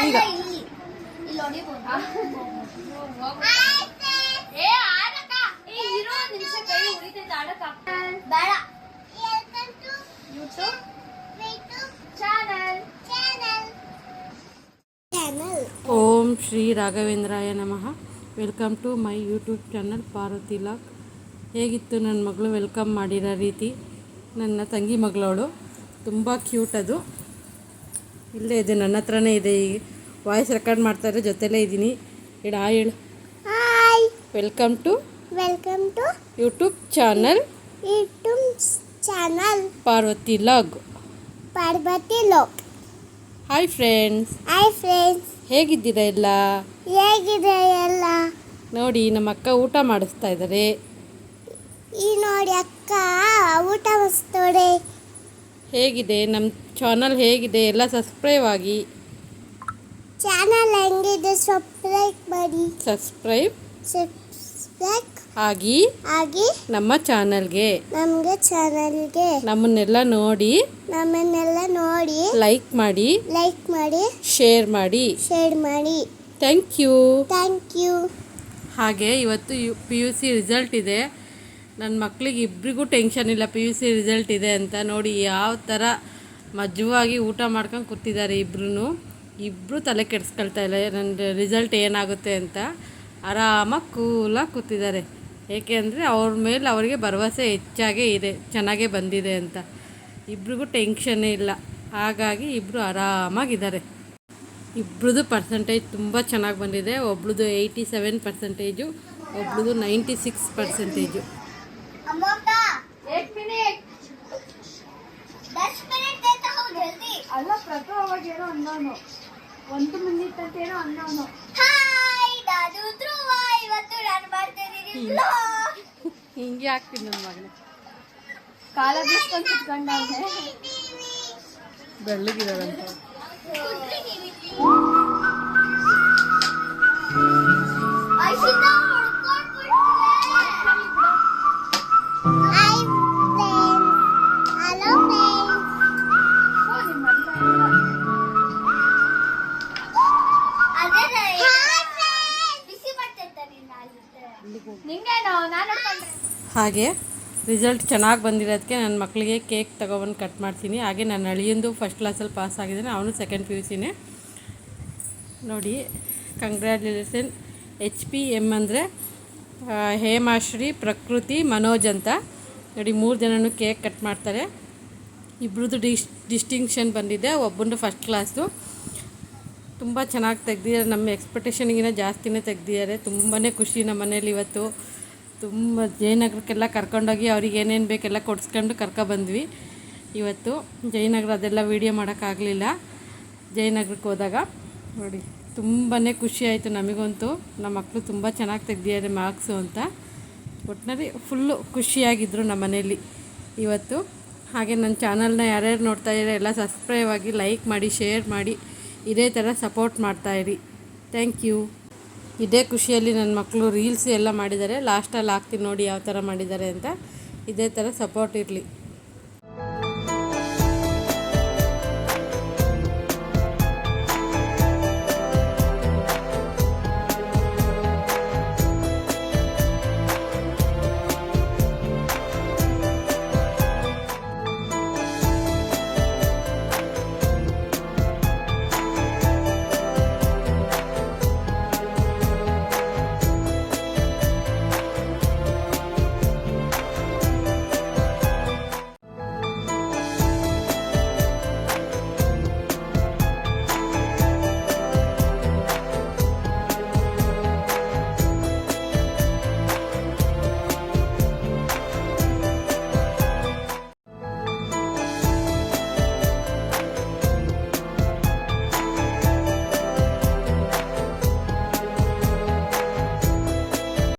ಈಗ ಓಂ ಶ್ರೀ ರಾಘವೇಂದ್ರಾಯ ನಮಃ. Welcome to my YouTube channel Parvathi log. ಹೇಗಿತ್ತು ನನ್ನ ಮಗಳು ವೆಲ್ಕಮ್ ಮಾಡಿರೋ ರೀತಿ? ನನ್ನ ತಂಗಿ ಮಗಳವಳು, ತುಂಬ ಕ್ಯೂಟ್. ಅದು ಇಲ್ಲೇ ಇದೆ, ನನ್ನ ಹತ್ರನೇ ಇದೆ. ಈಗ ವಾಯ್ಸ್ ರೆಕಾರ್ಡ್ ಮಾಡ್ತಾರೆ, ಜೊತೆಲೇ ಇದ್ದೀನಿ. ಹೇಳು. Welcome to YouTube channel Parvathi log. Hi friends, ಹೇಗಿದ್ದೀರಾ ಎಲ್ಲ? ನೋಡಿ, ನಮ್ಮ ಅಕ್ಕ ಊಟ ಮಾಡಿಸ್ತಾ ಇದ್ದಾರೆ. ನೋಡಿ ಅಕ್ಕ ಊಟ ಮಾಡಿಸ್ತೋಡೆ. ಹೇಗಿದೆ ನಮ್ಮ ಚಾನಲ್? ಹೇಗಿದೆ ಎಲ್ಲ? ಸಬ್ಸ್ಕ್ರೈಬ್ ಆಗಿ. ಚಾನಲ್ ಹೆಂಗಿದೆ? ಸಬ್ಸ್ಕ್ರೈಬ್ ಆಗಿ ನಮ್ಮ ಚಾನಲ್ಗೆ ನಮ್ಮನ್ನೆಲ್ಲ ನೋಡಿ ಲೈಕ್ ಮಾಡಿ ಶೇರ್ ಮಾಡಿ. Thank you. ಹಾಗೆ ಇವತ್ತು PUC ರಿಸಲ್ಟ್ ಇದೆ. ನನ್ನ ಮಕ್ಕಳಿಗೆ ಇಬ್ಬರಿಗೂ ಟೆನ್ಷನ್ ಇಲ್ಲ, PUC ರಿಸಲ್ಟ್ ಇದೆ ಅಂತ. ನೋಡಿ ಯಾವ ಥರ ಮಜವಾಗಿ ಊಟ ಮಾಡ್ಕೊಂಡು ಕೂತಿದ್ದಾರೆ. ಇಬ್ಬರು ತಲೆ ಕೆಡಿಸ್ಕೊಳ್ತಾ ಇಲ್ಲ ನನ್ನ ರಿಸಲ್ಟ್ ಏನಾಗುತ್ತೆ ಅಂತ. ಆರಾಮಾಗಿ ಕೂಲಾಗಿ ಕೂತಿದ್ದಾರೆ. ಏಕೆ ಅಂದರೆ ಅವ್ರ ಮೇಲೆ ಅವರಿಗೆ ಭರವಸೆ ಹೆಚ್ಚಾಗೇ ಇದೆ, ಚೆನ್ನಾಗೇ ಬಂದಿದೆ ಅಂತ. ಇಬ್ರಿಗೂ ಟೆನ್ಷನ್ನೇ ಇಲ್ಲ. ಹಾಗಾಗಿ ಇಬ್ಬರು ಆರಾಮಾಗಿದ್ದಾರೆ. ಇಬ್ಬರದು ಪರ್ಸೆಂಟೇಜ್ ತುಂಬ ಚೆನ್ನಾಗಿ ಬಂದಿದೆ. ಒಬ್ಳದು 87%, ಒಬ್ಳದು 96%. ಅಲ್ಲ, ಪ್ರಭು ಅವಾಗೇನೋ ಅನ್ನೋನು 1 ಮಿನಿಟ್ ಅಂತ ಏನೋ ಅನ್ನೋನು. ಹಿಂಗೆ ಆಗ್ತೀನಿ ನನ್ನ ಮಗನೇ. ಕಾಲ ಬಿಸ್ಕೊಂಡು ಕುತ್ಕೊಂಡವ್ನೆ. ಬೆಳ್ಳಗಿದಾರಂತ. ಹಾಗೆ ರಿಸಲ್ಟ್ ಚೆನ್ನಾಗಿ ಬಂದಿರೋದಕ್ಕೆ ನನ್ನ ಮಕ್ಕಳಿಗೆ ಕೇಕ್ ತೊಗೊಬಂದು ಕಟ್ ಮಾಡ್ತೀನಿ. ಹಾಗೆ ನನ್ನ ಅಳಿಯಂದು ಫಸ್ಟ್ ಕ್ಲಾಸಲ್ಲಿ ಪಾಸ್ ಆಗಿದ್ದಾನೆ, ಅವನು ಸೆಕೆಂಡ್ PUCನೇ. ನೋಡಿ, ಕಂಗ್ರ್ಯಾಚುಲೇಷನ್. HPM ಅಂದರೆ ಹೇಮಾಶ್ರೀ, ಪ್ರಕೃತಿ, ಮನೋಜ್ ಅಂತ. ನೋಡಿ, 3 ಜನನೂ ಕೇಕ್ ಕಟ್ ಮಾಡ್ತಾರೆ. ಇಬ್ಬರದ್ದು ಡಿಸ್ಟಿಂಕ್ಷನ್ ಬಂದಿದೆ. ಒಬ್ಬಂದು ಫಸ್ಟ್ ಕ್ಲಾಸು. ತುಂಬ ಚೆನ್ನಾಗಿ ತೆಗ್ದಿದ್ದಾರೆ. ನಮ್ಮ ಎಕ್ಸ್ಪೆಕ್ಟೇಷನ್ಗಿಂತ ಜಾಸ್ತಿನೇ ತೆಗ್ದಿದ್ದಾರೆ. ತುಂಬಾ ಖುಷಿ ನಮ್ಮ ಮನೇಲಿ ಇವತ್ತು. ತುಂಬ ಜಯನಗರಕ್ಕೆಲ್ಲ ಕರ್ಕೊಂಡೋಗಿ ಅವ್ರಿಗೆ ಏನೇನು ಬೇಕೆಲ್ಲ ಕೊಡಿಸ್ಕೊಂಡು ಕರ್ಕೊಬಂದ್ವಿ. ಇವತ್ತು ಜಯನಗರ ಅದೆಲ್ಲ ವೀಡಿಯೋ ಮಾಡೋಕ್ಕಾಗಲಿಲ್ಲ. ಜಯನಗರಕ್ಕೆ ಹೋದಾಗ ನೋಡಿ ತುಂಬಾ ಖುಷಿ ಆಯಿತು ನಮಗಂತೂ. ನಮ್ಮ ಮಕ್ಕಳು ತುಂಬ ಚೆನ್ನಾಗಿ ತೆಗ್ದಿದ್ದಾರೆ ಮಾರ್ಕ್ಸು ಅಂತ. ಒಟ್ಟಿನಲ್ಲಿ ಫುಲ್ಲು ಖುಷಿಯಾಗಿದ್ದರು ನಮ್ಮ ಮನೇಲಿ ಇವತ್ತು. ಹಾಗೆ ನನ್ನ ಚಾನಲ್ನ ಯಾರ್ಯಾರು ನೋಡ್ತಾ ಇದ್ದಾರೆ ಎಲ್ಲ ಸಬ್ಸ್ಕ್ರೈಬ್ ಆಗಿ, ಲೈಕ್ ಮಾಡಿ, ಶೇರ್ ಮಾಡಿ, ಇದೇ ಥರ ಸಪೋರ್ಟ್ ಮಾಡ್ತಾಯಿರಿ. Thank you. ಇದೇ ಖುಷಿಯಲ್ಲಿ ನನ್ನ ಮಕ್ಕಳು ರೀಲ್ಸ್ ಎಲ್ಲ ಮಾಡಿದ್ದಾರೆ. ಲಾಸ್ಟಲ್ಲಿ ಹಾಕ್ತೀನಿ ನೋಡಿ ಯಾವ ಥರ ಮಾಡಿದ್ದಾರೆ ಅಂತ. ಇದೇ ಥರ ಸಪೋರ್ಟ್ ಇರಲಿ.